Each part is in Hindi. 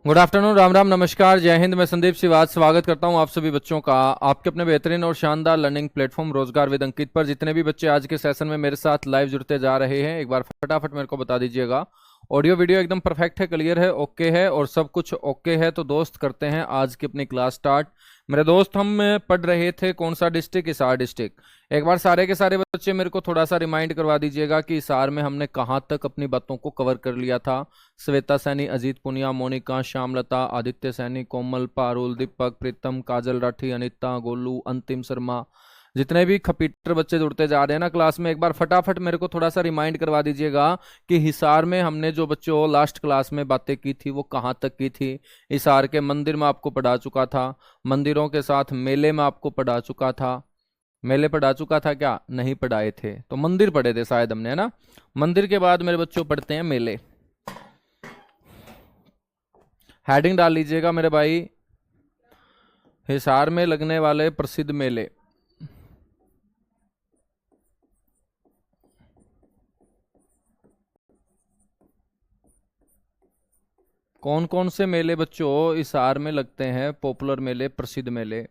गुड आफ्टरनून, राम राम, नमस्कार, जय हिंद। मैं संदीप सिवाज स्वागत करता हूं आप सभी बच्चों का आपके अपने बेहतरीन और शानदार लर्निंग प्लेटफॉर्म रोजगार विद अंकित पर। जितने भी बच्चे आज के सेशन में मेरे साथ लाइव जुड़ते जा रहे हैं, एक बार फटाफट मेरे को बता दीजिएगा। ऑडियो वीडियो एकदम परफेक्ट है, क्लियर है, ओके है और सब कुछ ओके है। तो दोस्त करते हैं आज की अपनी क्लास स्टार्ट। मेरे दोस्त, हम पढ़ रहे थे कौन सा डिस्ट्रिक्ट? हिसार डिस्ट्रिक्ट। एक बार सारे के सारे बच्चे मेरे को थोड़ा सा रिमाइंड करवा दीजिएगा कि हिसार में हमने कहाँ तक अपनी बातों को कवर कर लिया था। श्वेता सैनी, अजीत पुनिया, मोनिका, श्यामलता, आदित्य सैनी, कोमल, पारुल, दीपक, प्रीतम, काजल राठी, अनिता, गोलू, अंतिम शर्मा, जितने भी खपीटर बच्चे जुड़ते जा रहे हैं ना क्लास में, एक बार फटाफट मेरे को थोड़ा सा रिमाइंड करवा दीजिएगा कि हिसार में हमने जो बच्चों लास्ट क्लास में बातें की थी वो कहाँ तक की थी। हिसार के मंदिर में आपको पढ़ा चुका था, मंदिरों के साथ मेले में आपको पढ़ा चुका था। मेले पढ़ा चुका था क्या? नहीं पढ़ाए थे, तो मंदिर पढ़े थे शायद हमने, है ना। मंदिर के बाद मेरे बच्चों पढ़ते हैं मेले। हेडिंग डाल लीजिएगा मेरे भाई, हिसार में लगने वाले प्रसिद्ध मेले। कौन कौन से मेले बच्चों हिसार में लगते हैं? पॉपुलर मेले, प्रसिद्ध मेले।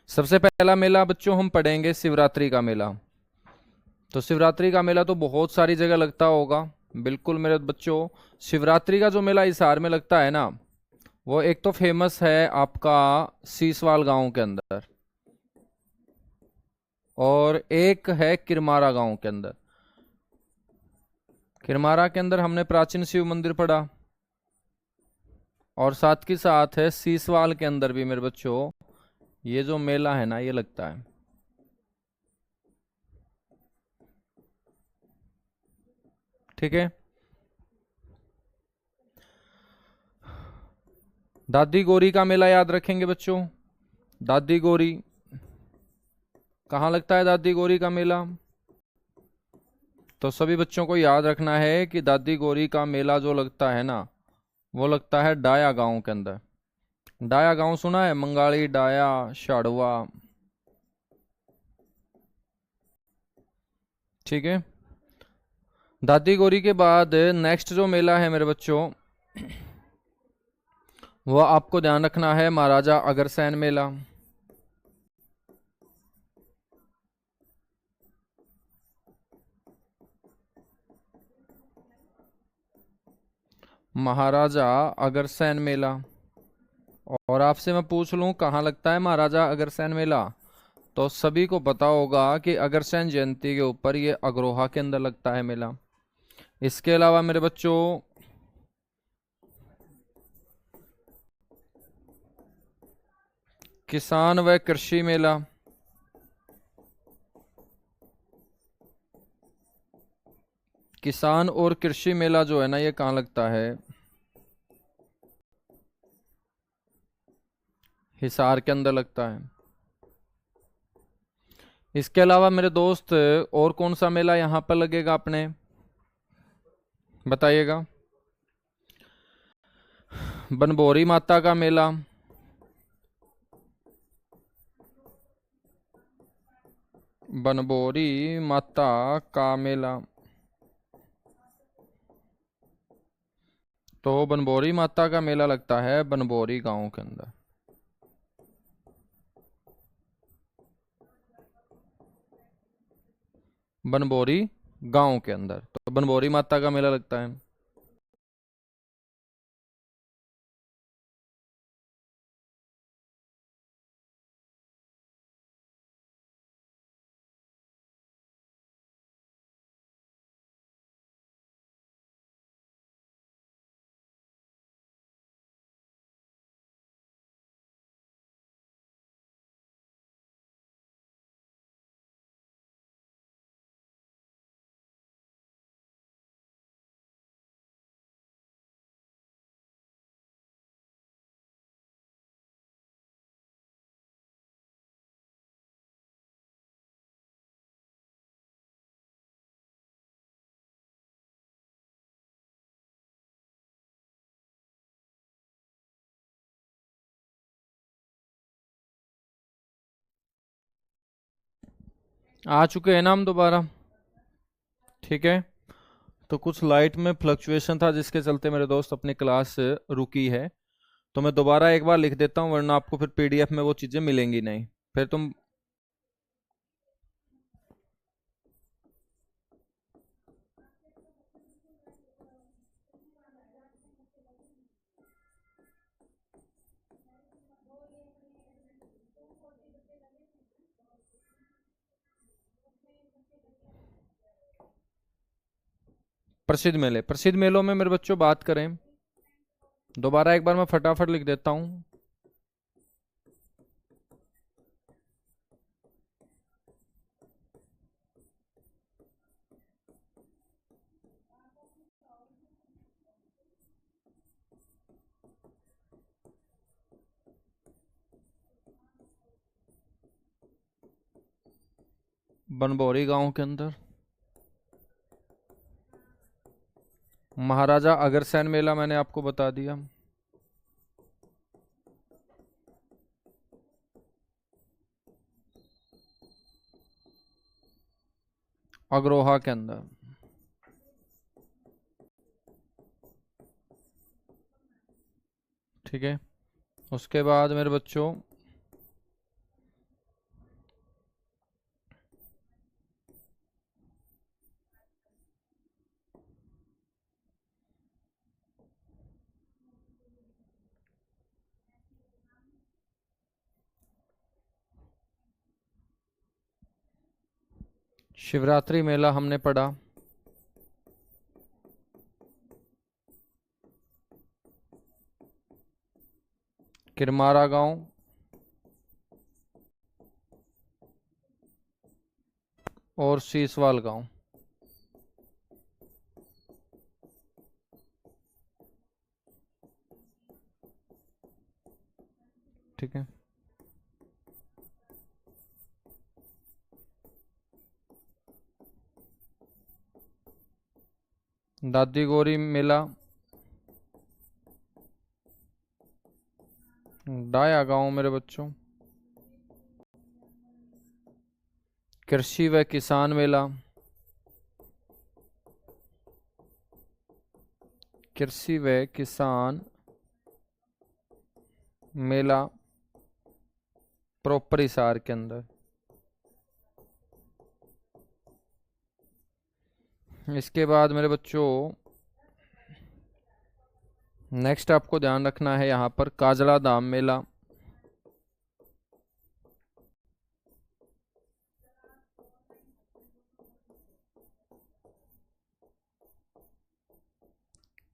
सबसे पहला मेला बच्चों हम पढ़ेंगे शिवरात्रि का मेला। तो शिवरात्रि का मेला तो बहुत सारी जगह लगता होगा, बिल्कुल मेरे बच्चों। शिवरात्रि का जो मेला हिसार में लगता है ना, वो एक तो फेमस है आपका सीसवाल गांव के अंदर, और एक है किरमारा गांव के अंदर। किरमारा के अंदर हमने प्राचीन शिव मंदिर पढ़ा, और साथ के साथ है सीसवाल के अंदर भी मेरे बच्चों ये जो मेला है ना ये लगता है। ठीक है। दादी गौरी का मेला याद रखेंगे बच्चों। दादी गौरी कहाँ लगता है? दादी गौरी का मेला तो सभी बच्चों को याद रखना है कि दादी गौरी का मेला जो लगता है ना, वो लगता है डाया गांव के अंदर। डाया गांव सुना है? मंगाली, डाया, शाड़वा। ठीक है। दादी गौरी के बाद नेक्स्ट जो मेला है मेरे बच्चों, वो आपको ध्यान रखना है महाराजा अग्रसेन मेला। महाराजा अग्रसेन मेला। और आपसे मैं पूछ लूं कहाँ लगता है महाराजा अग्रसेन मेला, तो सभी को पता होगा कि अग्रसेन जयंती के ऊपर ये अग्रोहा के अंदर लगता है मेला। इसके अलावा मेरे बच्चों किसान व कृषि मेला। किसान और कृषि मेला जो है ना, ये कहाँ लगता है? हिसार के अंदर लगता है। इसके अलावा मेरे दोस्त और कौन सा मेला यहाँ पर लगेगा अपने, बताइएगा। बनभोरी माता का मेला। बनभोरी माता का मेला। तो बनभोरी माता का मेला लगता है बनभोरी गांव के अंदर। बनभोरी गांव के अंदर तो बनभोरी माता का मेला लगता है। आ चुके हैं ना हम दोबारा? ठीक है। तो कुछ लाइट में फ्लक्चुएशन था जिसके चलते मेरे दोस्त अपनी क्लास रुकी है। तो मैं दोबारा एक बार लिख देता हूँ, वरना आपको फिर पीडीएफ में वो चीज़ें मिलेंगी नहीं, फिर तुम। प्रसिद्ध मेलों में मेरे बच्चों बात करें, दोबारा एक बार मैं फटाफट लिख देता हूँ। बनबोरी गांव के अंदर महाराजा अग्रसेन मेला मैंने आपको बता दिया। अग्रोहा के अंदर। ठीक है। उसके बाद मेरे बच्चों शिवरात्रि मेला हमने पढ़ा। किरमारा गांव और सीसवाल गांव। ठीक है। दादी गौरी मेला डाया गांव मेरे बच्चों। कृषि व किसान मेला, कृषि व किसान मेला प्रॉपर हिसार के अंदर। इसके बाद मेरे बच्चों नेक्स्ट आपको ध्यान रखना है यहाँ पर काजला धाम मेला।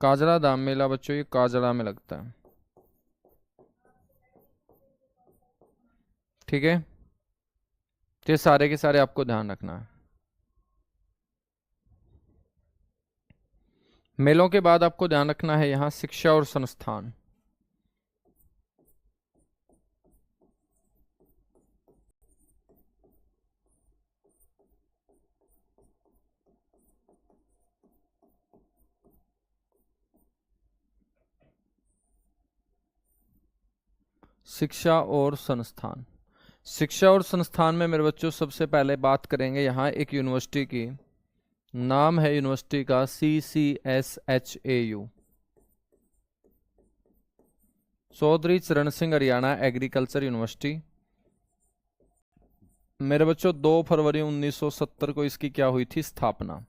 काजला धाम मेला बच्चों ये काजला में लगता है। ठीक है। तो ये सारे के सारे आपको ध्यान रखना है। मेलों के बाद आपको ध्यान रखना है यहाँ शिक्षा और संस्थान। शिक्षा और संस्थान। शिक्षा और संस्थान में मेरे बच्चों सबसे पहले बात करेंगे यहाँ एक यूनिवर्सिटी की। नाम है यूनिवर्सिटी का CCSHAU, चौधरी चरण सिंह हरियाणा एग्रीकल्चर यूनिवर्सिटी। मेरे बच्चों 2 फरवरी 1970 को इसकी क्या हुई थी स्थापना।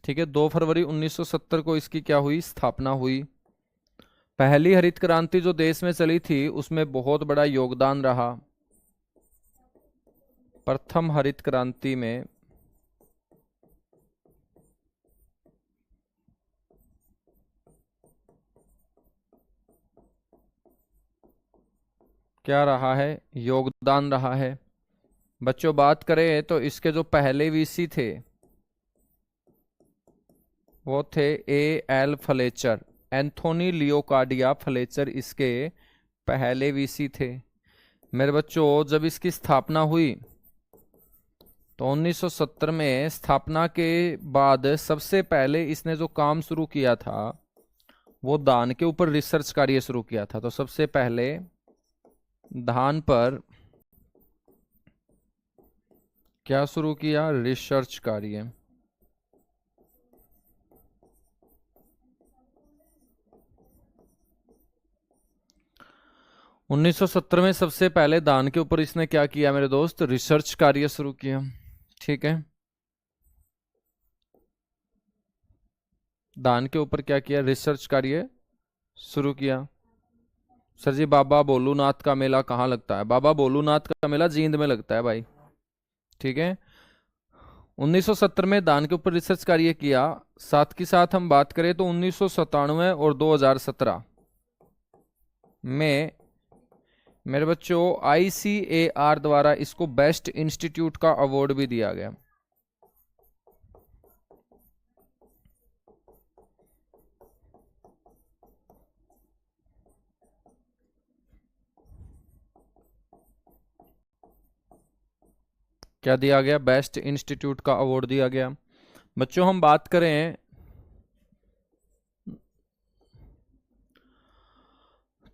ठीक है, 2 फरवरी 1970 को इसकी क्या हुई स्थापना हुई। पहली हरित क्रांति जो देश में चली थी उसमें बहुत बड़ा योगदान रहा। प्रथम हरित क्रांति में क्या रहा है योगदान रहा है। बच्चों बात करें तो इसके जो पहले वीसी थे वो थे A.L. फ्लेचर, एंथोनी लियोकार्डिया फ्लेचर इसके पहले वीसी थे। मेरे बच्चों जब इसकी स्थापना हुई तो 1970 में स्थापना के बाद सबसे पहले इसने जो काम शुरू किया था वो धान के ऊपर रिसर्च कार्य शुरू किया था। तो सबसे पहले धान पर क्या शुरू किया? रिसर्च कार्य। उन्नीस सौ सत्तर में सबसे पहले दान के ऊपर इसने क्या किया मेरे दोस्त? रिसर्च कार्य शुरू किया। ठीक है, दान के ऊपर क्या किया? रिसर्च कार्य शुरू किया। सर जी, बाबा भोलूनाथ का मेला कहाँ लगता है? बाबा भोलूनाथ का मेला जींद में लगता है भाई। ठीक है, 1970 में दान के ऊपर रिसर्च कार्य किया। साथ के साथ हम बात करें तो 1997 और 2017 में मेरे बच्चों ICAR द्वारा इसको बेस्ट इंस्टीट्यूट का अवार्ड भी दिया गया। क्या दिया गया? बेस्ट इंस्टीट्यूट का अवार्ड दिया गया। बच्चों हम बात करें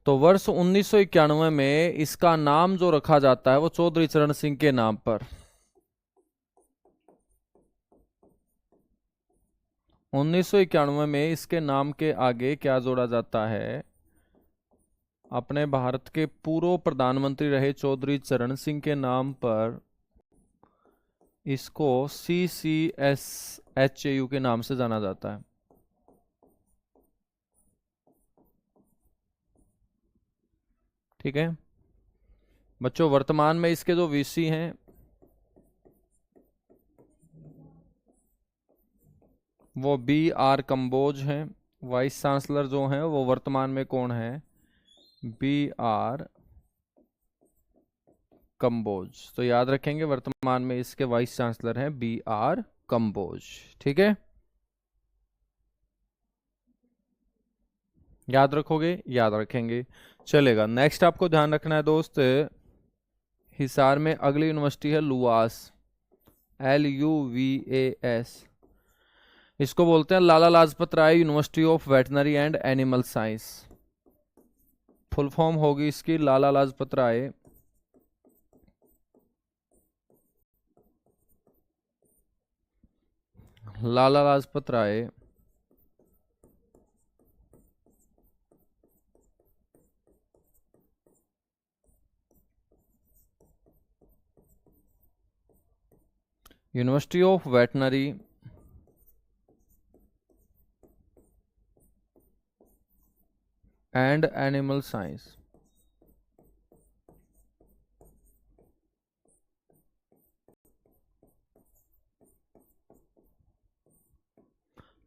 तो वर्ष 1991 में इसका नाम जो रखा जाता है वो चौधरी चरण सिंह के नाम पर। 1991 में इसके नाम के आगे क्या जोड़ा जाता है? अपने भारत के पूर्व प्रधानमंत्री रहे चौधरी चरण सिंह के नाम पर इसको CCSHAU के नाम से जाना जाता है। ठीक है बच्चों, वर्तमान में इसके जो VC हैं वो BR कंबोज हैं। वाइस चांसलर जो हैं वो वर्तमान में कौन है? BR कंबोज। तो याद रखेंगे वर्तमान में इसके वाइस चांसलर हैं BR कंबोज। ठीक है, याद रखोगे? याद रखेंगे, चलेगा। नेक्स्ट आपको ध्यान रखना है दोस्त, हिसार में अगली यूनिवर्सिटी है लुवास, LUVAS। इसको बोलते हैं Lala Lajpat Rai university of veterinary and animal science. Full form होगी इसकी Lala Lajpat Rai university of veterinary and animal science.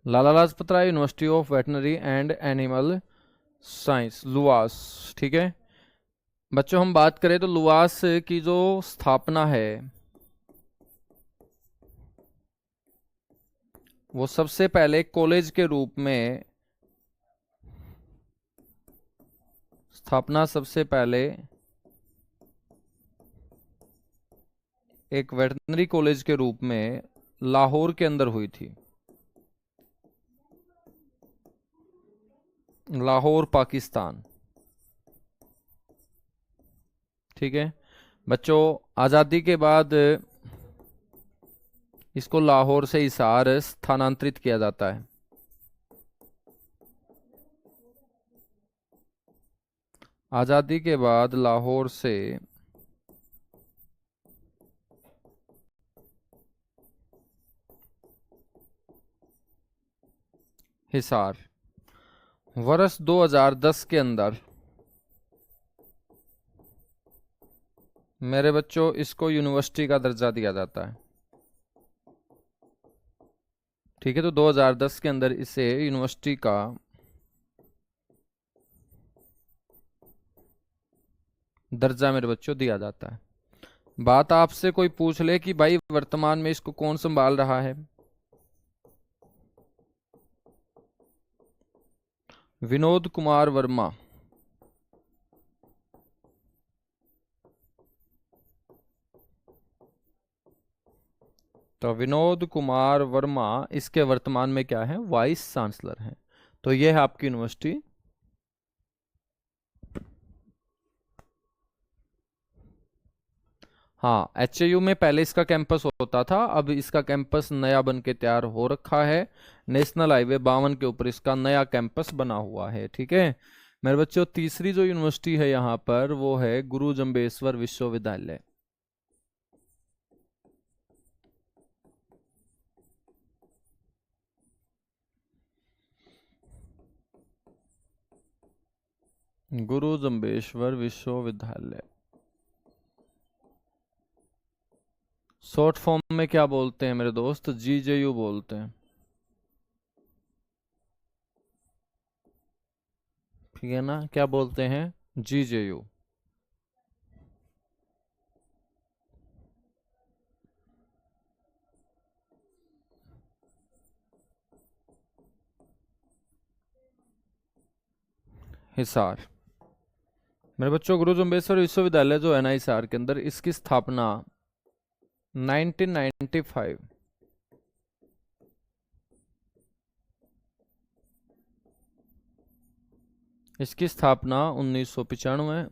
Lala Lajpat Rai university of veterinary and animal science, LUVAS. ठीक है बच्चों, हम बात करें तो लुवास की जो स्थापना है वो सबसे पहले कॉलेज के रूप में सबसे पहले एक वेटनरी कॉलेज के रूप में लाहौर के अंदर हुई थी। लाहौर पाकिस्तान। ठीक है बच्चों, आज़ादी के बाद इसको लाहौर से हिसार स्थानांतरित किया जाता है। आज़ादी के बाद लाहौर से हिसार वर्ष 2010 के अंदर मेरे बच्चों इसको यूनिवर्सिटी का दर्जा दिया जाता है। ठीक है, तो 2010 के अंदर इसे यूनिवर्सिटी का दर्जा मेरे बच्चों दिया जाता है। बात आपसे कोई पूछ ले कि भाई वर्तमान में इसको कौन संभाल रहा है? विनोद कुमार वर्मा। तो विनोद कुमार वर्मा इसके वर्तमान में क्या है? वाइस चांसलर हैं। तो यह है आपकी यूनिवर्सिटी। हाँ, एचएयू में पहले इसका कैंपस होता था, अब इसका कैंपस नया बन के तैयार हो रखा है। नेशनल हाईवे 52 के ऊपर इसका नया कैंपस बना हुआ है। ठीक है मेरे बच्चों, तीसरी जो यूनिवर्सिटी है यहाँ पर वो है गुरु जम्बेश्वर विश्वविद्यालय। गुरु जम्बेश्वर विश्वविद्यालय शॉर्ट फॉर्म में क्या बोलते हैं मेरे दोस्त? जीजेयू बोलते हैं। ठीक है ना, क्या बोलते हैं? जीजेयू। हिसार। मेरे बच्चों, गुरु जम्बेश्वर विश्वविद्यालय जो है ना हिसार के अंदर, इसकी स्थापना 1995 इसकी स्थापना 1995।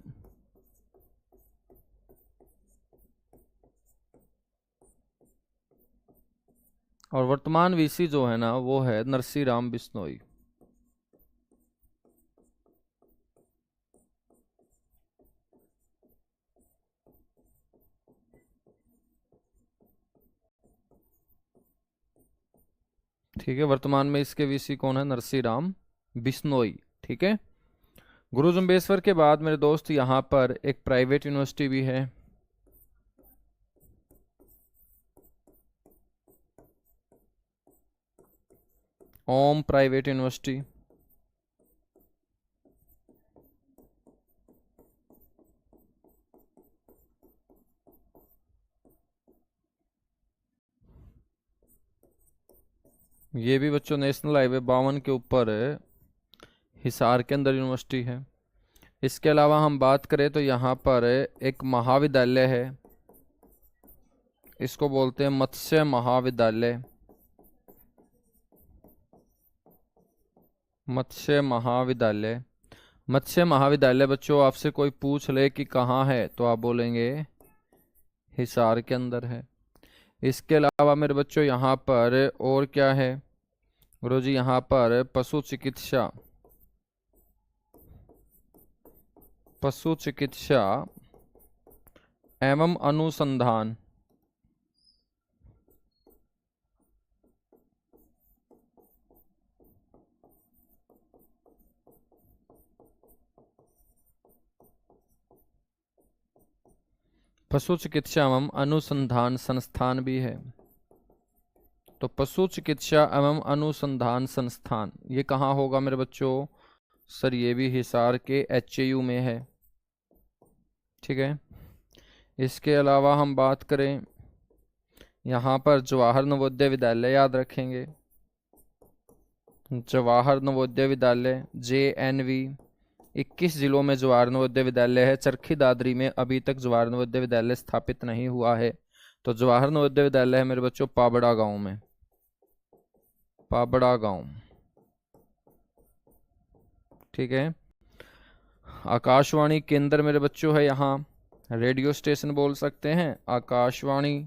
और वर्तमान वीसी जो है ना वो है नरसी राम बिश्नोई। ठीक है, वर्तमान में इसके वीसी कौन है? नरसी राम बिश्नोई। ठीक है, गुरु जम्बेश्वर के बाद मेरे दोस्त यहाँ पर एक प्राइवेट यूनिवर्सिटी भी है। ओम प्राइवेट यूनिवर्सिटी। ये भी बच्चों नेशनल हाईवे 52 के ऊपर है, हिसार के अंदर यूनिवर्सिटी है। इसके अलावा हम बात करें तो यहाँ पर एक महाविद्यालय है, इसको बोलते हैं मत्स्य महाविद्यालय। मत्स्य महाविद्यालय। मत्स्य महाविद्यालय बच्चों आपसे कोई पूछ ले कि कहाँ है तो आप बोलेंगे हिसार के अंदर है। इसके अलावा मेरे बच्चों यहाँ पर और क्या है गुरुजी? यहाँ पर पशु चिकित्सा एवं अनुसंधान। पशु चिकित्सा एवं अनुसंधान संस्थान भी है। तो पशु चिकित्सा एवं अनुसंधान संस्थान ये कहाँ होगा मेरे बच्चों? सर ये भी हिसार के एचएयू में है। ठीक है, इसके अलावा हम बात करें यहाँ पर जवाहर नवोदय विद्यालय, याद रखेंगे जवाहर नवोदय विद्यालय JNV। 21 जिलों में जवाहर नवोदय विद्यालय है। चरखी दादरी में अभी तक जवाहर नवोदय विद्यालय स्थापित नहीं हुआ है। तो जवाहर नवोदय विद्यालय है मेरे बच्चों पाबड़ा गांव में, पाबड़ा गांव। ठीक है, आकाशवाणी केंद्र मेरे बच्चों है यहाँ, रेडियो स्टेशन बोल सकते हैं आकाशवाणी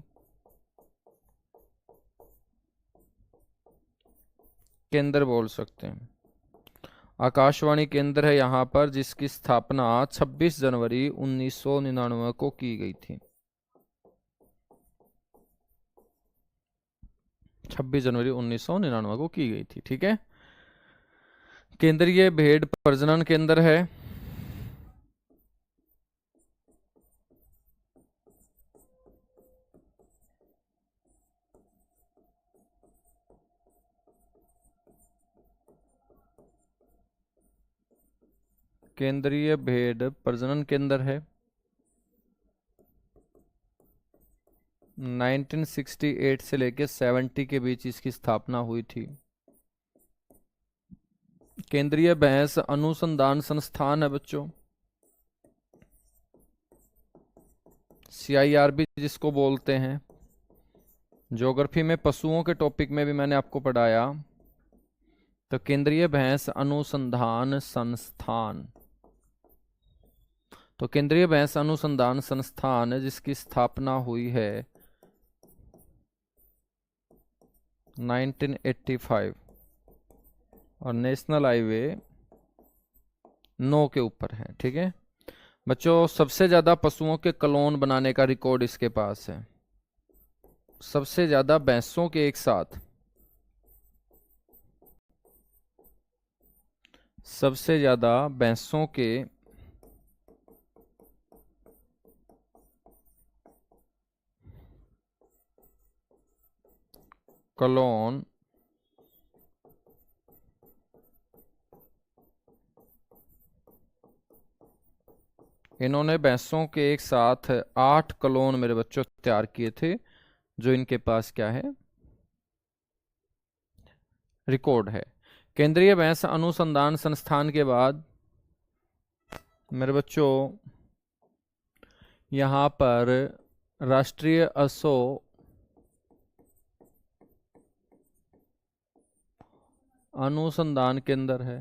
केंद्र बोल सकते हैं। आकाशवाणी केंद्र है यहाँ पर, जिसकी स्थापना 26 जनवरी 1999 को की गई थी। 26 जनवरी 1999 को की गई थी। ठीक है, केंद्रीय भेड़ प्रजनन केंद्र है। केंद्रीय भेड़ प्रजनन केंद्र है। 1968 से लेकर 70 के बीच इसकी स्थापना हुई थी। केंद्रीय भैंस अनुसंधान संस्थान है बच्चों, CIRB जिसको बोलते हैं। ज्योग्राफी में पशुओं के टॉपिक में भी मैंने आपको पढ़ाया। तो केंद्रीय भैंस अनुसंधान संस्थान। तो केंद्रीय भैंस अनुसंधान संस्थान जिसकी स्थापना हुई है 1985 और नेशनल हाईवे 9 के ऊपर है। ठीक है बच्चों, सबसे ज्यादा पशुओं के क्लोन बनाने का रिकॉर्ड इसके पास है। सबसे ज्यादा भैंसों के एक साथ, सबसे ज्यादा भैंसों के क्लोन इन्होंने भैंसों के एक साथ 8 क्लोन मेरे बच्चों तैयार किए थे, जो इनके पास क्या है, रिकॉर्ड है। केंद्रीय भैंस अनुसंधान संस्थान के बाद मेरे बच्चों यहां पर राष्ट्रीय अश्व अनुसंधान केंद्र है।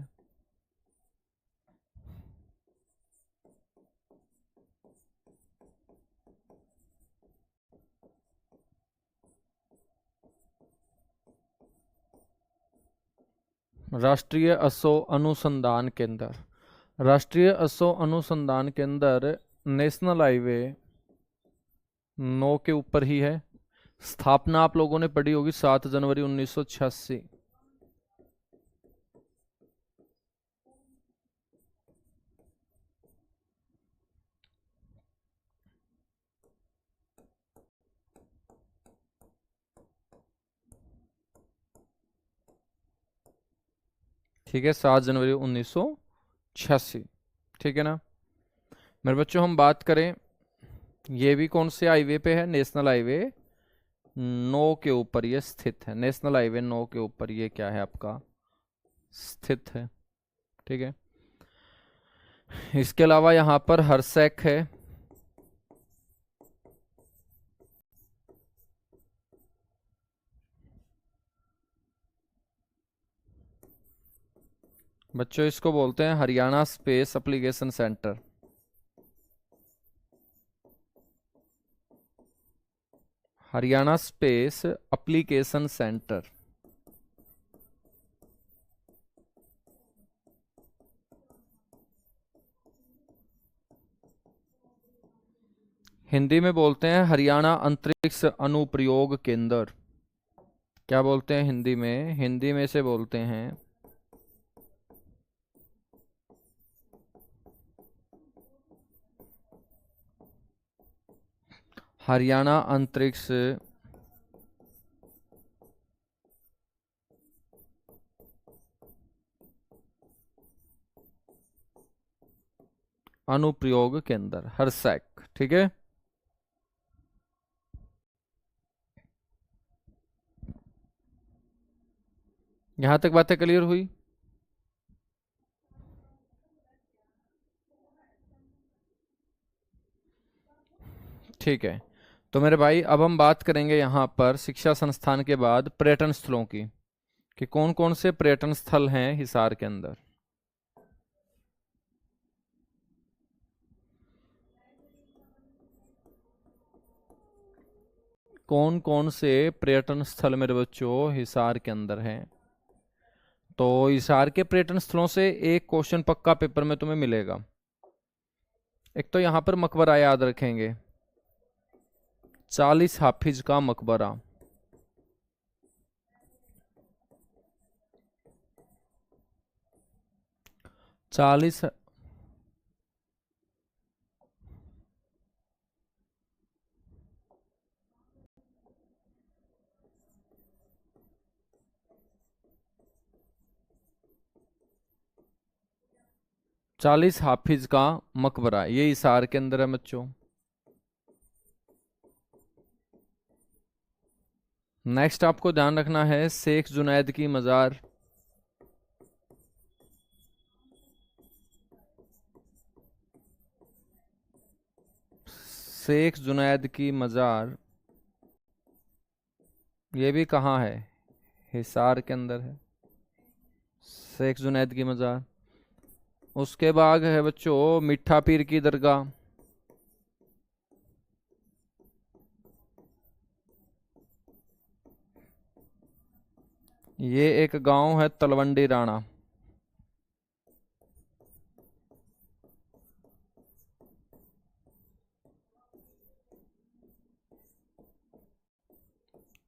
राष्ट्रीय अश्व अनुसंधान केंद्र, राष्ट्रीय अश्व अनुसंधान केंद्र नेशनल हाईवे 9 के ऊपर ही है। स्थापना आप लोगों ने पढ़ी होगी 7 जनवरी 1986। ठीक है 7 जनवरी 1986। ठीक है ना मेरे बच्चों, हम बात करें ये भी कौन से हाईवे पे है, नेशनल हाईवे 9 के ऊपर ये स्थित है। नेशनल हाईवे 9 के ऊपर ये क्या है आपका, स्थित है। ठीक है इसके अलावा यहां पर हरसैक है। बच्चों इसको बोलते हैं Haryana space application centre. Haryana space application centre. Hindi में बोलते हैं हरियाणा अंतरिक्ष अनुप्रयोग केंद्र। क्या बोलते हैं हिंदी में, हिंदी में से बोलते हैं हरियाणा अंतरिक्ष अनुप्रयोग केंद्र, हरसैक। ठीक है यहां तक बातें क्लियर हुई। ठीक है तो मेरे भाई, अब हम बात करेंगे यहां पर शिक्षा संस्थान के बाद पर्यटन स्थलों की, कि कौन कौन से पर्यटन स्थल हैं हिसार के अंदर। कौन कौन से पर्यटन स्थल मेरे बच्चों हिसार के अंदर हैं। तो हिसार के पर्यटन स्थलों से एक क्वेश्चन पक्का पेपर में तुम्हें मिलेगा। एक तो यहां पर मकबरा याद रखेंगे, 40 हाफिज का मकबरा। 40 40 हाफिज का मकबरा, ये हिसार के अंदर है बच्चों। नेक्स्ट आपको ध्यान रखना है शेख जुनैद की मजार। शेख जुनैद की मजार ये भी कहाँ है, हिसार के अंदर है शेख जुनैद की मजार। उसके बाद है बच्चों मिठा पीर की दरगाह। ये एक गांव है तलवंडी राणा।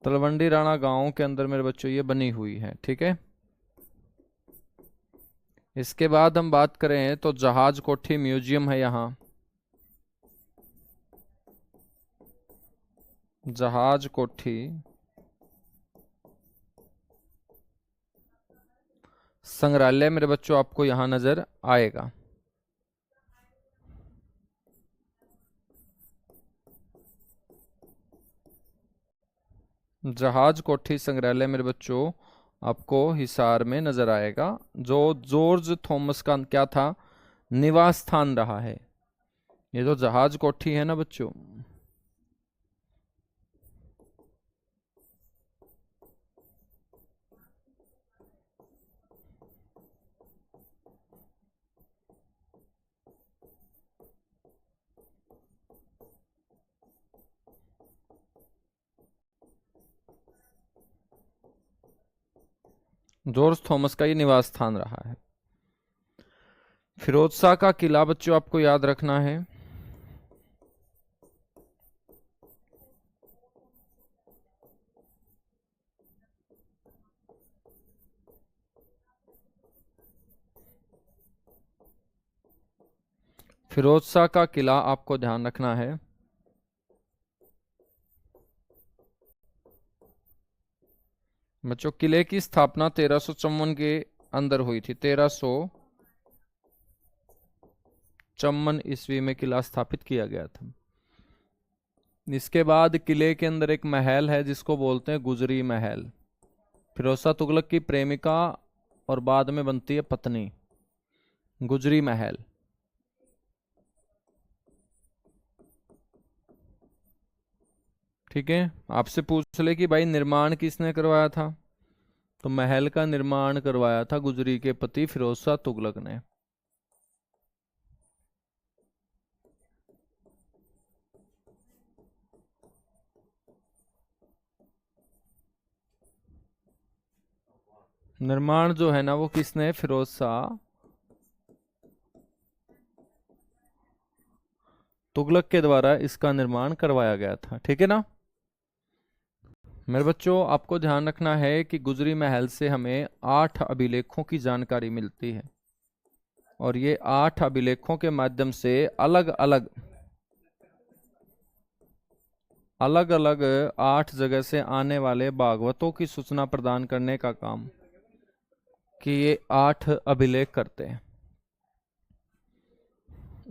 तलवंडी राणा गांव के अंदर मेरे बच्चों ये बनी हुई है, ठीक है। इसके बाद हम बात करें तो जहाज कोठी म्यूजियम है यहाँ। जहाज कोठी संग्रहालय मेरे बच्चों आपको यहाँ नजर आएगा। जहाज कोठी संग्रहालय मेरे बच्चों आपको हिसार में नजर आएगा, जो जॉर्ज थॉमस का क्या था, निवास स्थान रहा है। ये जो जहाज कोठी है ना बच्चों, जॉर्ज थॉमस का ये निवास स्थान रहा है। फिरोज शाह का किला बच्चों आपको याद रखना है। फिरोज शाह का किला आपको ध्यान रखना है। बच्चों किले की स्थापना 1354 के अंदर हुई थी। 1354 ईस्वी में किला स्थापित किया गया था। इसके बाद किले के अंदर एक महल है जिसको बोलते हैं गुजरी महल। फिरोज शाह तुगलक की प्रेमिका और बाद में बनती है पत्नी, गुजरी महल। ठीक है, आपसे पूछ ले कि भाई निर्माण किसने करवाया था, तो महल का निर्माण करवाया था गुजरी के पति फिरोज शाह तुगलक ने। निर्माण जो है ना वो किसने, फिरोज शाह तुगलक के द्वारा इसका निर्माण करवाया गया था। ठीक है ना मेरे बच्चों, आपको ध्यान रखना है कि गुजरी महल से हमें 8 अभिलेखों की जानकारी मिलती है, और ये 8 अभिलेखों के माध्यम से अलग अलग 8 जगह से आने वाले भागवतों की सूचना प्रदान करने का काम कि ये 8 अभिलेख करते हैं।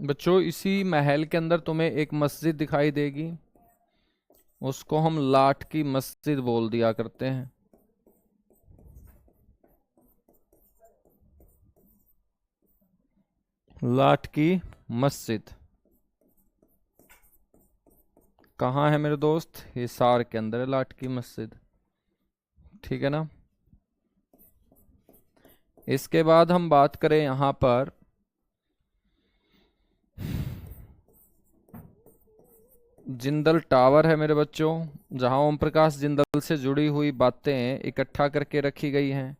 बच्चों इसी महल के अंदर तुम्हें एक मस्जिद दिखाई देगी, उसको हम लाट की मस्जिद बोल दिया करते हैं। लाट की मस्जिद कहाँ है मेरे दोस्त, हिसार के अंदर है लाट की मस्जिद। ठीक है ना। इसके बाद हम बात करें यहां पर जिंदल टावर है मेरे बच्चों, जहां ओम प्रकाश जिंदल से जुड़ी हुई बातें इकट्ठा करके रखी गई हैं।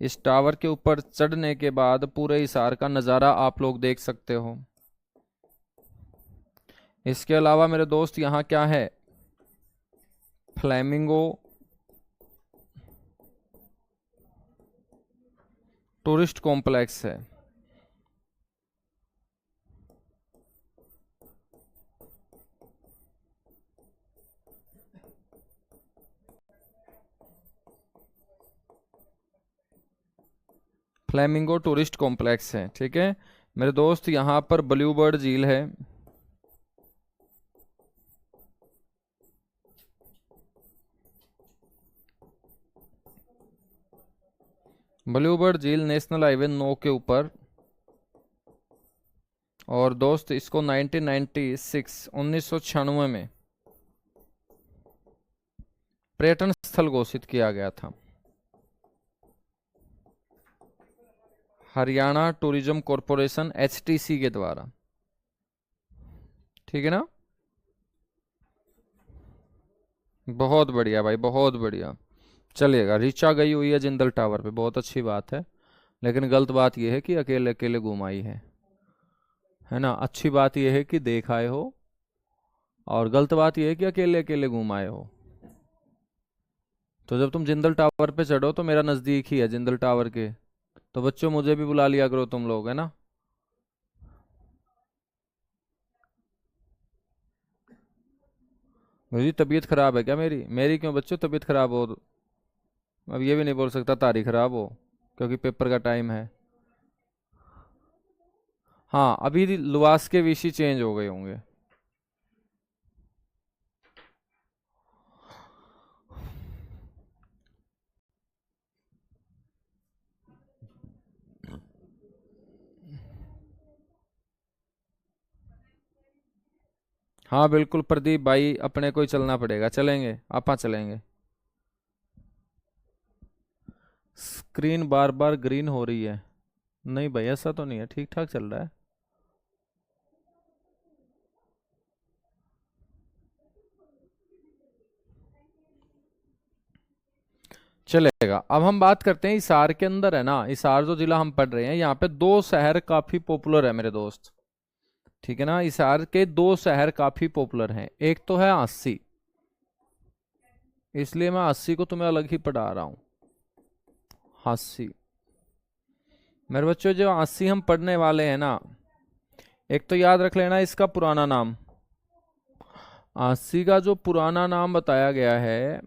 इस टावर के ऊपर चढ़ने के बाद पूरे हिसार का नज़ारा आप लोग देख सकते हो। इसके अलावा मेरे दोस्त यहाँ क्या है, फ्लैमिंगो टूरिस्ट कॉम्प्लेक्स है। फ्लैमिंगो टूरिस्ट कॉम्प्लेक्स है। ठीक है मेरे दोस्त, यहाँ पर ब्लू बर्ड झील है। ब्लू बर्ड झील नेशनल हाईवे 9 के ऊपर, और दोस्त इसको 1996 में पर्यटन स्थल घोषित किया गया था। हरियाणा टूरिज्म कॉरपोरेशन HTC के द्वारा। ठीक है ना, बहुत बढ़िया भाई, बहुत बढ़िया, चलिएगा। ऋचा गई हुई है जिंदल टावर पे, बहुत अच्छी बात है, लेकिन गलत बात यह है कि अकेले अकेले घूम आई है ना। अच्छी बात यह है कि देख आए हो, और गलत बात यह है कि अकेले अकेले घूम आए हो। तो जब तुम जिंदल टावर पे चढ़ो तो मेरा नज़दीक ही है जिंदल टावर के, तो बच्चों मुझे भी बुला लिया करो तुम लोग, है ना। मेरी तबीयत खराब है क्या? मेरी मेरी क्यों बच्चों तबीयत खराब हो? अब ये भी नहीं बोल सकता तारीख खराब हो, क्योंकि पेपर का टाइम है। हाँ, अभी लुआस के विषय चेंज हो गए होंगे। हाँ बिल्कुल प्रदीप भाई, अपने को ही चलना पड़ेगा, चलेंगे, आपा चलेंगे। स्क्रीन बार बार ग्रीन हो रही है। नहीं भाई ऐसा तो नहीं है, ठीक ठाक चल रहा है। चलेगा। अब हम बात करते हैं हिसार के अंदर, है ना, हिसार जो जिला हम पढ़ रहे हैं, यहाँ पे दो शहर काफी पॉपुलर है मेरे दोस्त। ठीक है ना, हिसार के दो शहर काफी पॉपुलर हैं। एक तो है आसी, इसलिए मैं आसी को तुम्हें अलग ही पढ़ा रहा हूँ। हासी, मेरे बच्चों जो आसी हम पढ़ने वाले हैं ना, एक तो याद रख लेना इसका पुराना नाम। आसी का जो पुराना नाम बताया गया है,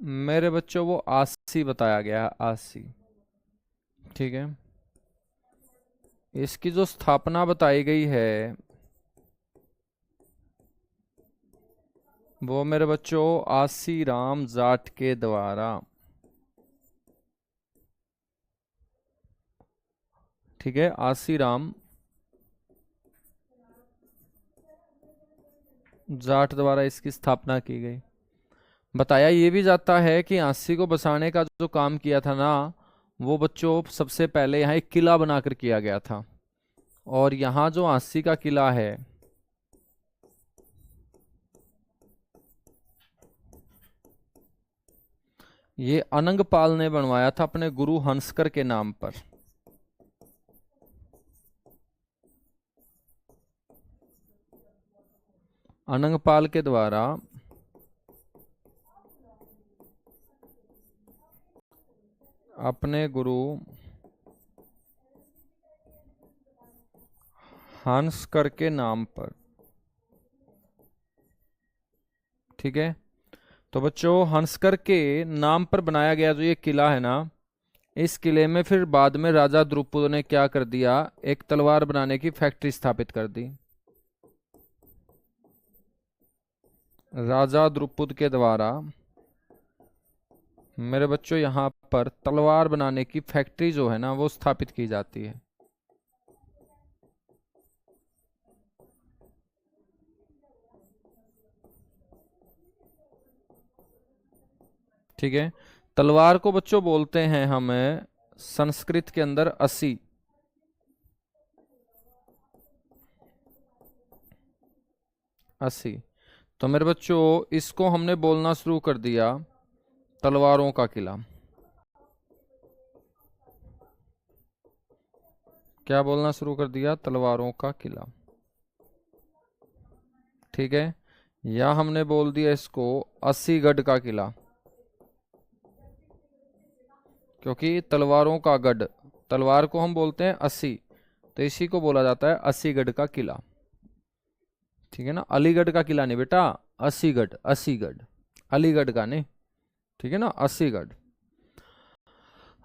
मेरे बच्चों वो आसी बताया गया है, आसी। ठीक है, इसकी जो स्थापना बताई गई है वो मेरे बच्चों आसी राम जाट के द्वारा। ठीक है, आसी राम जाट द्वारा इसकी स्थापना की गई। बताया ये भी जाता है कि आसी को बसाने का जो काम किया था ना, वो बच्चों सबसे पहले यहाँ एक किला बनाकर किया गया था। और यहाँ जो आसी का किला है, ये अनंगपाल ने बनवाया था अपने गुरु हंसकर के नाम पर। अनंगपाल के द्वारा अपने गुरु हंसकर के नाम पर। ठीक है, तो बच्चों हंसकर के नाम पर बनाया गया जो ये किला है ना, इस किले में फिर बाद में राजा द्रुपद ने क्या कर दिया, एक तलवार बनाने की फैक्ट्री स्थापित कर दी। राजा द्रुपद के द्वारा मेरे बच्चों यहाँ पर तलवार बनाने की फैक्ट्री जो है ना वो स्थापित की जाती है। ठीक है, तलवार को बच्चों बोलते हैं हमें संस्कृत के अंदर असी। असी, तो मेरे बच्चों इसको हमने बोलना शुरू कर दिया तलवारों का किला। क्या बोलना शुरू कर दिया? तलवारों का किला। ठीक है, या हमने बोल दिया इसको अस्सीगढ़ का किला, क्योंकि तलवारों का गढ़, तलवार को हम बोलते हैं अस्सी, तो इसी को बोला जाता है अस्सीगढ़ का किला। ठीक है ना, अलीगढ़ का किला नहीं बेटा, अस्सीगढ़, अस्सीगढ़, अलीगढ़ का नहीं। ठीक है ना, अस्सीगढ़।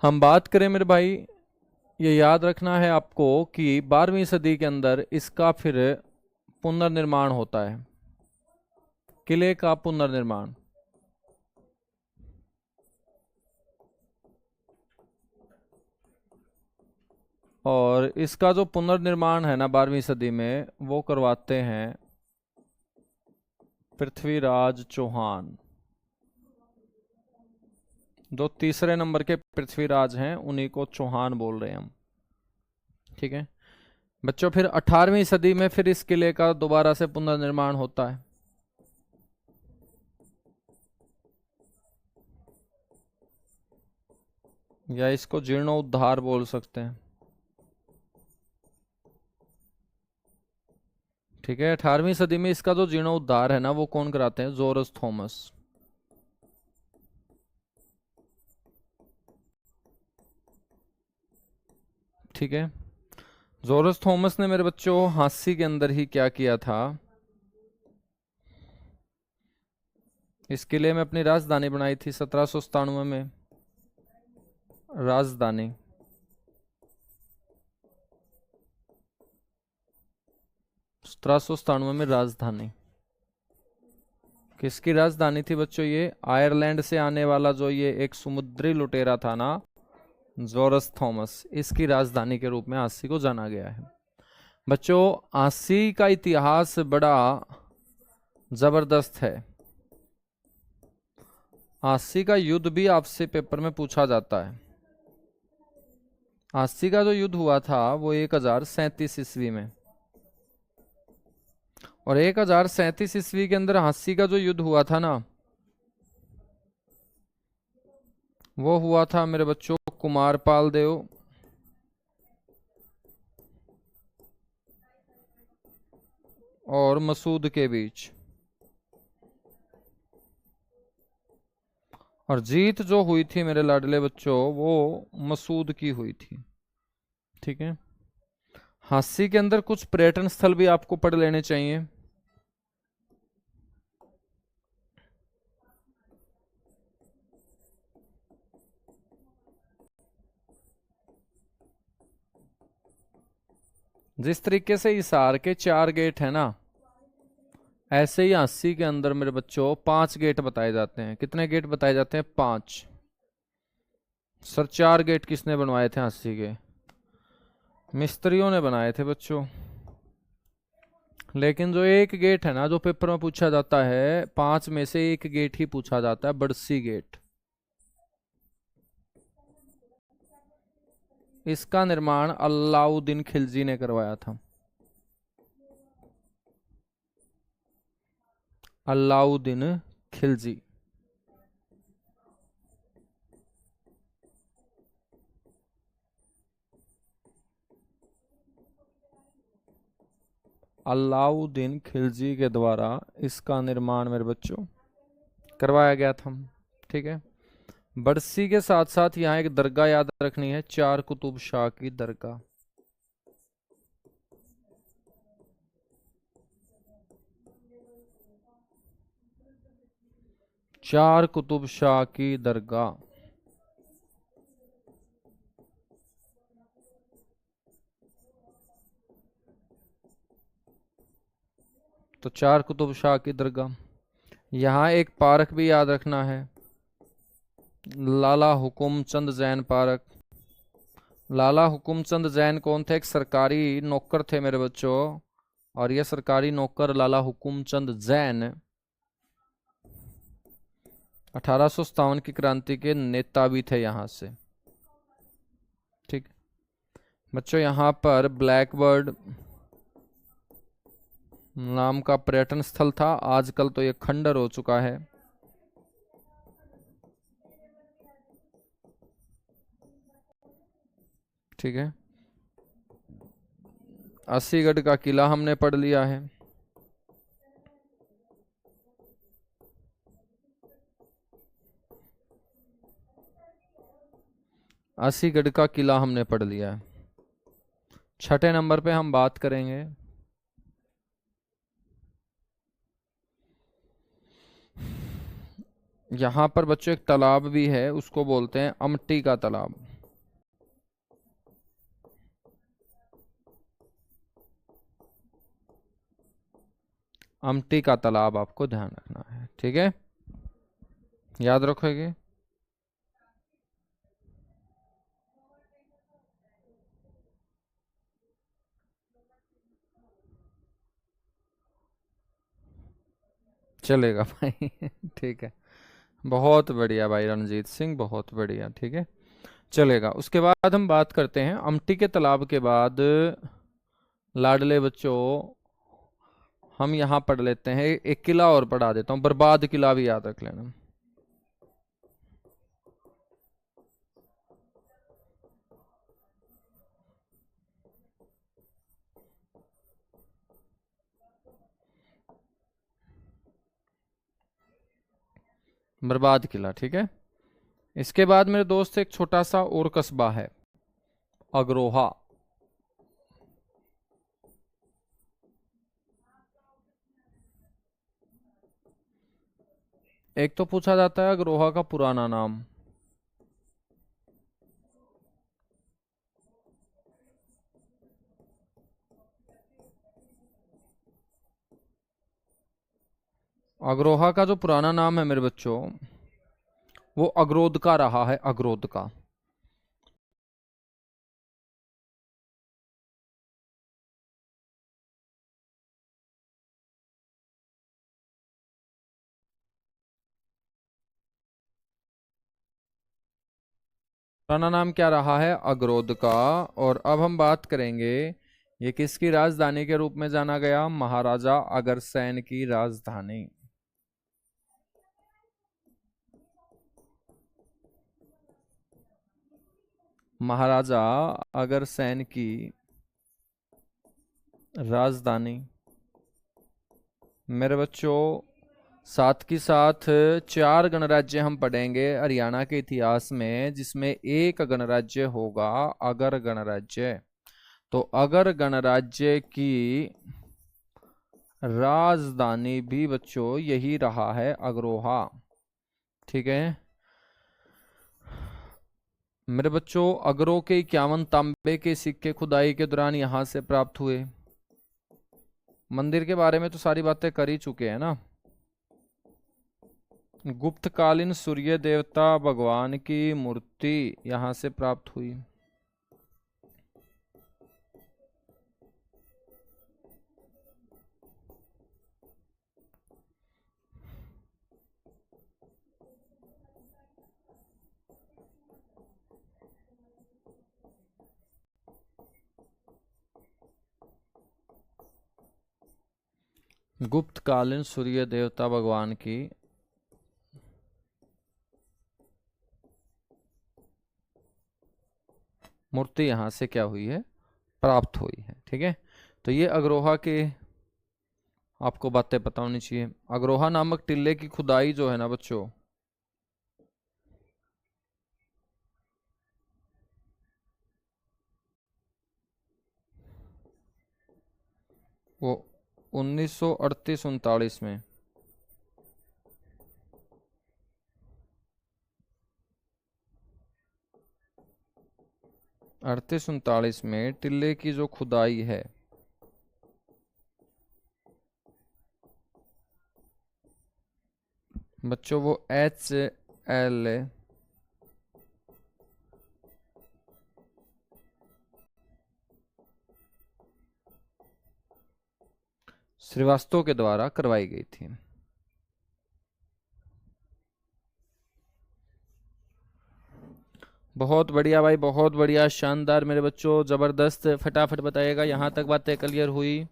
हम बात करें मेरे भाई, ये याद रखना है आपको कि 12वीं सदी के अंदर इसका फिर पुनर्निर्माण होता है, किले का पुनर्निर्माण। और इसका जो पुनर्निर्माण है ना 12वीं सदी में, वो करवाते हैं पृथ्वीराज चौहान। जो तीसरे नंबर के पृथ्वीराज हैं उन्हीं को चौहान बोल रहे हैं हम। ठीक है बच्चों, फिर 18वीं सदी में फिर इस किले का दोबारा से पुनर्निर्माण होता है। या इसको जीर्णोद्धार बोल सकते हैं। ठीक है, 18वीं सदी में इसका जो जीर्णोद्धार है ना, वो कौन कराते हैं? Jaurès Thomas. ठीक है, जोरस थॉमस ने मेरे बच्चों हांसी के अंदर ही क्या किया था, इस किले में अपनी राजधानी बनाई थी 1797 में। राजधानी 1797 में राजधानी किसकी राजधानी थी बच्चों? ये आयरलैंड से आने वाला जो ये एक समुद्री लुटेरा था ना, जोरस थॉमस, इसकी राजधानी के रूप में आसी को जाना गया है। बच्चों आसी का इतिहास बड़ा जबरदस्त है। आसी का युद्ध भी आपसे पेपर में पूछा जाता है। आसी का जो युद्ध हुआ था वो 1037 ईस्वी में, और 1037 ईस्वी के अंदर आसी का जो युद्ध हुआ था ना, वो हुआ था मेरे बच्चों कुमारपाल देव और मसूद के बीच। और जीत जो हुई थी मेरे लाडले बच्चों, वो मसूद की हुई थी। ठीक है, हांसी के अंदर कुछ पर्यटन स्थल भी आपको पढ़ लेने चाहिए। जिस तरीके से हिसार के 4 गेट है ना, ऐसे ही हांसी के अंदर मेरे बच्चों 5 गेट बताए जाते हैं। कितने गेट बताए जाते हैं? 5। सर 4 गेट किसने बनवाए थे हांसी के? मिस्त्रियों ने बनाए थे बच्चों। लेकिन जो एक गेट है ना, जो पेपर में पूछा जाता है, 5 में से एक गेट ही पूछा जाता है, बड़सी गेट। इसका निर्माण अलाउद्दीन खिलजी ने करवाया था। अलाउद्दीन खिलजी। अलाउद्दीन खिलजी के द्वारा इसका निर्माण मेरे बच्चों करवाया गया था। ठीक है, बरसी के साथ साथ यहाँ एक दरगाह याद रखनी है, चार कुतुब शाह की दरगाह। चार कुतुब शाह की दरगाह। तो चार कुतुब शाह की दरगाह। यहाँ एक पार्क भी याद रखना है, लाला हुकुम चंद जैन पार्क। लाला हुकुम चंद जैन कौन थे? एक सरकारी नौकर थे मेरे बच्चों, और ये सरकारी नौकर लाला हुकुम चंद जैन 1857 की क्रांति के नेता भी थे यहाँ से। ठीक बच्चों, यहाँ पर ब्लैक बर्ड नाम का पर्यटन स्थल था, आजकल तो ये खंडर हो चुका है। ठीक है, अस्सीगढ़ का किला हमने पढ़ लिया है। अस्सीगढ़ का किला हमने पढ़ लिया है। छठे नंबर पे हम बात करेंगे यहां पर बच्चों एक तालाब भी है, उसको बोलते हैं अमटी का तालाब। अमटी का तालाब आपको ध्यान रखना है। ठीक है, याद रखोगे। चलेगा भाई ठीक है, बहुत बढ़िया भाई रणजीत सिंह, बहुत बढ़िया, ठीक है, चलेगा। उसके बाद हम बात करते हैं अमटी के तालाब के बाद, लाडले बच्चों, हम यहाँ पढ़ लेते हैं, एक किला और पढ़ा देता हूँ, बर्बाद किला भी याद रख लेना। बर्बाद किला, ठीक है। इसके बाद मेरे दोस्त एक छोटा सा और कस्बा है, अग्रोहा। एक तो पूछा जाता है अग्रोहा का पुराना नाम। अग्रोहा का जो पुराना नाम है मेरे बच्चों, वो अग्रोध का रहा है, अग्रोध का। पुराना नाम क्या रहा है? अग्रोध का। और अब हम बात करेंगे, ये किसकी राजधानी के रूप में जाना गया? महाराजा अग्रसेन की राजधानी। महाराजा अग्रसेन की राजधानी मेरे बच्चों, साथ के साथ चार गणराज्य हम पढ़ेंगे हरियाणा के इतिहास में, जिसमें एक गणराज्य होगा अगर गणराज्य। तो अगर गणराज्य की राजधानी भी बच्चों यही रहा है, अग्रोहा, ठीक है। मेरे बच्चों, अगरों के 51 तांबे के सिक्के खुदाई के दौरान यहां से प्राप्त हुए। मंदिर के बारे में तो सारी बातें कर ही चुके हैं ना। गुप्तकालीन सूर्य देवता भगवान की मूर्ति यहां से प्राप्त हुई। गुप्तकालीन सूर्य देवता भगवान की मूर्ति यहां से क्या हुई है? प्राप्त हुई है, ठीक है। तो ये अग्रोहा के आपको बातें पता होनी चाहिए। अग्रोहा नामक टिल्ले की खुदाई जो है ना बच्चों, वो 1938-39 में, 38-39 में टिल्ले की जो खुदाई है, बच्चों वो HL श्रीवास्तव के द्वारा करवाई गई थी। बहुत बढ़िया भाई, बहुत बढ़िया, शानदार मेरे बच्चों, जबरदस्त, फटाफट बताइएगा यहां तक बातें क्लियर हुई?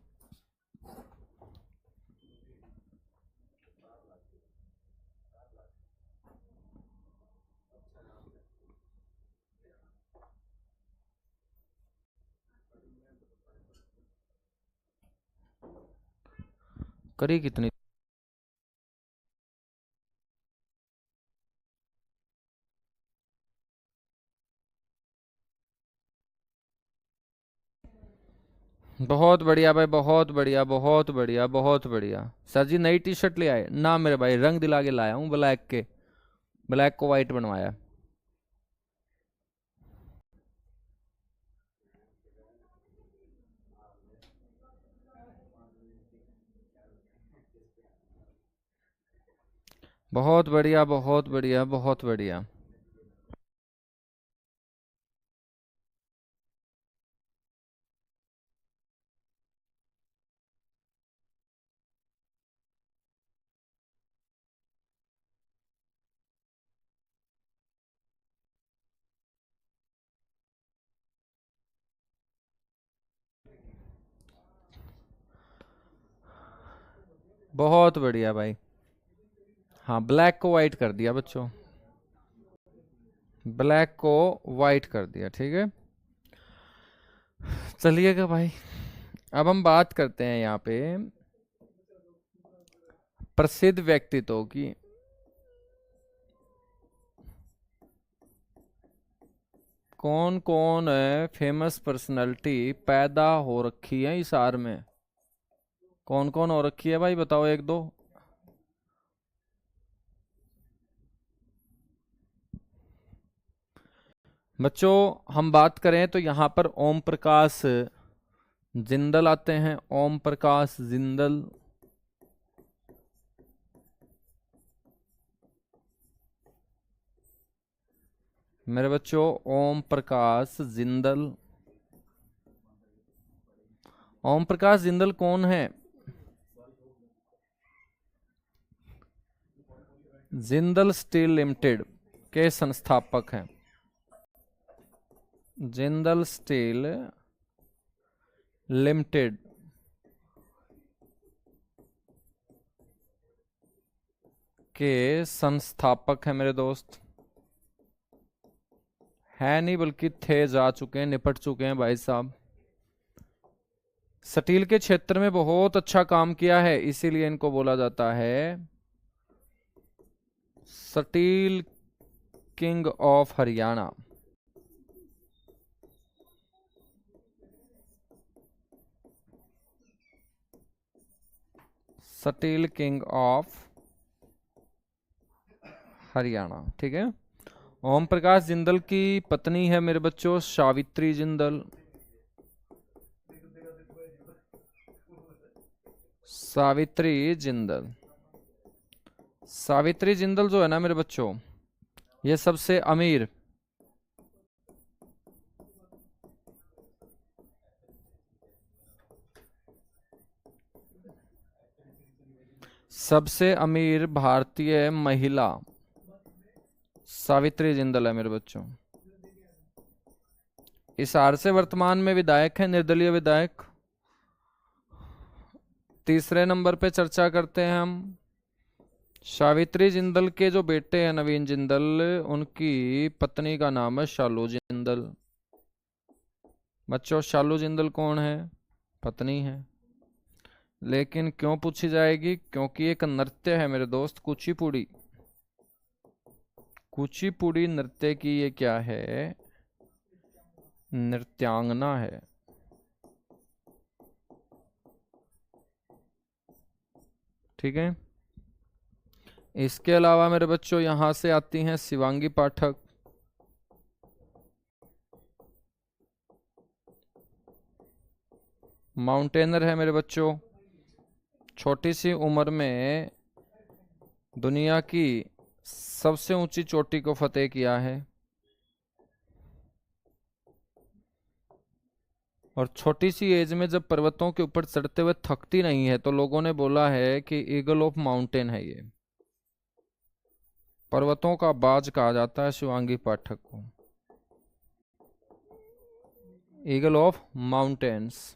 करी कितनी? बहुत बढ़िया भाई, बहुत बढ़िया, बहुत बढ़िया, बहुत बढ़िया। सर जी नई टी शर्ट ले आए ना मेरे भाई? रंग दिला के लाया हूँ ब्लैक के, ब्लैक को वाइट बनवाया। बहुत बढ़िया, बहुत बढ़िया, बहुत बढ़िया। बहुत बढ़िया भाई। हाँ, ब्लैक को वाइट कर दिया बच्चों, ब्लैक को वाइट कर दिया, ठीक है। चलिएगा भाई, अब हम बात करते हैं यहाँ पे प्रसिद्ध व्यक्तित्वों की। कौन कौन है फेमस पर्सनालिटी पैदा हो रखी है इस आर में? कौन कौन हो रखी है भाई, बताओ एक दो। बच्चों हम बात करें तो यहाँ पर ओम प्रकाश जिंदल आते हैं, ओम प्रकाश जिंदल। मेरे बच्चों ओम प्रकाश जिंदल। ओम प्रकाश जिंदल कौन है? जिंदल स्टील लिमिटेड के संस्थापक हैं। जिंदल स्टील लिमिटेड के संस्थापक हैं मेरे दोस्त। है नहीं बल्कि थे, जा चुके हैं, निपट चुके हैं भाई साहब। स्टील के क्षेत्र में बहुत अच्छा काम किया है, इसीलिए इनको बोला जाता है steel king of Haryana. Steel king of Haryana, ठीक है। ओम प्रकाश जिंदल की पत्नी है मेरे बच्चों सावित्री जिंदल। सावित्री जिंदल। सावित्री जिंदल जो है ना मेरे बच्चों, ये सबसे अमीर, सबसे अमीर भारतीय महिला सावित्री जिंदल है मेरे बच्चों। इस हार से वर्तमान में विधायक है, निर्दलीय विधायक। तीसरे नंबर पे चर्चा करते हैं हम सावित्री जिंदल के जो बेटे हैं नवीन जिंदल, उनकी पत्नी का नाम है शालू जिंदल। बच्चों शालू जिंदल कौन है? पत्नी है। लेकिन क्यों पूछी जाएगी? क्योंकि एक नृत्य है मेरे दोस्त, कुचिपुड़ी। कुचिपुड़ी नृत्य की ये क्या है? नृत्यांगना है। ठीक है। इसके अलावा मेरे बच्चों यहां से आती हैं शिवांगी पाठक। माउंटेनर है मेरे बच्चों, छोटी सी उम्र में दुनिया की सबसे ऊंची चोटी को फतेह किया है। और छोटी सी एज में जब पर्वतों के ऊपर चढ़ते हुए थकती नहीं है, तो लोगों ने बोला है कि ईगल ऑफ माउंटेन है ये। पर्वतों का बाज कहा जाता है शिवांगी पाठक को, ईगल ऑफ माउंटेन्स।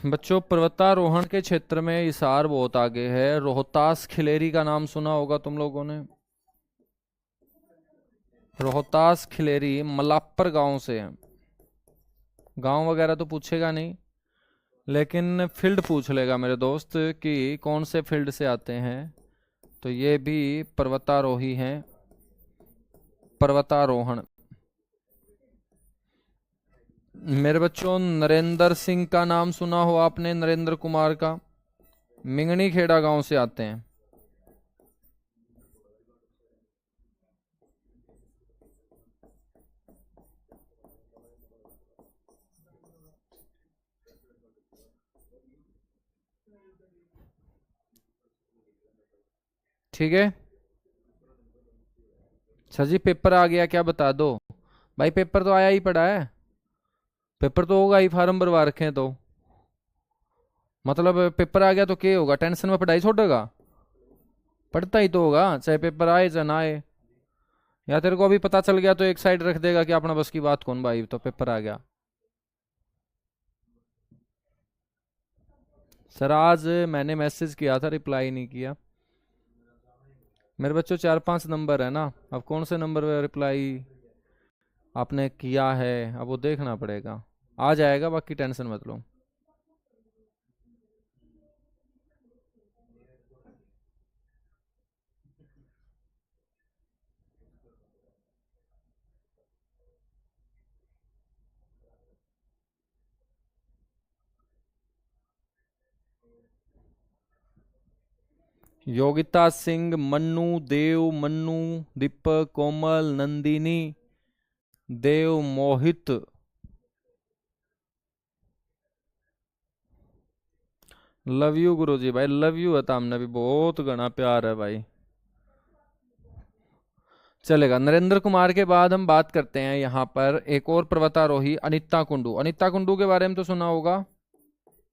बच्चों पर्वतारोहण के क्षेत्र में हिसार बहुत आगे है। रोहतास खिलेरी का नाम सुना होगा तुम लोगों ने। रोहतास खिलेरी मलापर गांव से है। गांव वगैरह तो पूछेगा नहीं, लेकिन फील्ड पूछ लेगा मेरे दोस्त कि कौन से फील्ड से आते हैं। तो ये भी पर्वतारोही हैं, पर्वतारोहण। मेरे बच्चों नरेंद्र सिंह का नाम सुना हो आपने, नरेंद्र कुमार का। मिंगनी खेड़ा गांव से आते हैं। ठीक है। अच्छा जी पेपर आ गया, क्या बता दो भाई? पेपर तो आया ही पड़ा है, पेपर तो होगा ही, फार्म भरवा रखे हैं तो। मतलब पेपर आ गया तो क्या होगा? टेंशन में पढ़ाई छोड़ेगा? पढ़ता ही तो होगा, चाहे पेपर आए चाहे ना आए। या तेरे को अभी पता चल गया तो एक साइड रख देगा कि अपना बस की बात कौन भाई, तो पेपर आ गया। सर आज मैंने मैसेज किया था, रिप्लाई नहीं किया। मेरे बच्चों 4-5 नंबर है ना, अब कौन से नंबर पे रिप्लाई आपने किया है अब वो देखना पड़ेगा। आ जाएगा, बाकी टेंशन मत लो। योगिता सिंह, मन्नू, देव, मन्नू, दीपक, कोमल, नंदिनी, देव, मोहित। लव यू गुरुजी भाई, लव यू है तामने भी, बहुत घना प्यार है भाई। चलेगा। नरेंद्र कुमार के बाद हम बात करते हैं यहाँ पर एक और पर्वतारोही अनिता कुंडू। अनिता कुंडू के बारे में तो सुना होगा,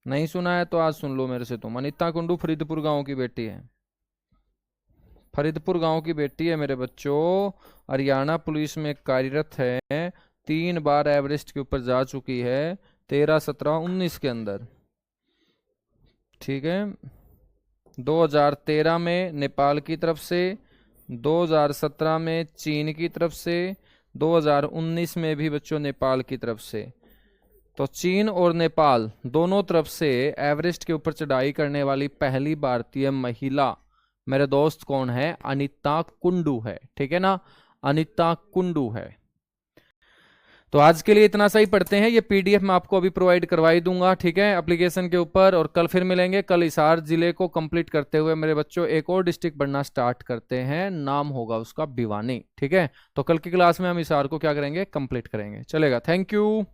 नहीं सुना है तो आज सुन लो मेरे से तुम। अनिता कुंडू फरीदपुर गांव की बेटी है, फरीदपुर गांव की बेटी है मेरे बच्चों। हरियाणा पुलिस में कार्यरत है, 3 बार एवरेस्ट के ऊपर जा चुकी है, 13, 17, 19 के अंदर। ठीक है। 2013 में नेपाल की तरफ से, 2017 में चीन की तरफ से, 2019 में भी बच्चों नेपाल की तरफ से। तो चीन और नेपाल दोनों तरफ से एवरेस्ट के ऊपर चढ़ाई करने वाली पहली भारतीय महिला मेरे दोस्त कौन है? अनिता कुंडू है। ठीक है ना, अनिता कुंडू है। तो आज के लिए इतना सा ही पढ़ते हैं। ये पीडीएफ मैं आपको अभी प्रोवाइड करवाई दूंगा, ठीक है, एप्लीकेशन के ऊपर। और कल फिर मिलेंगे। कल हिसार जिले को कंप्लीट करते हुए मेरे बच्चों एक और डिस्ट्रिक्ट बढ़ना स्टार्ट करते हैं, नाम होगा उसका भिवानी। ठीक है, तो कल की क्लास में हम हिसार को क्या करेंगे? कंप्लीट करेंगे। चलेगा, थैंक यू।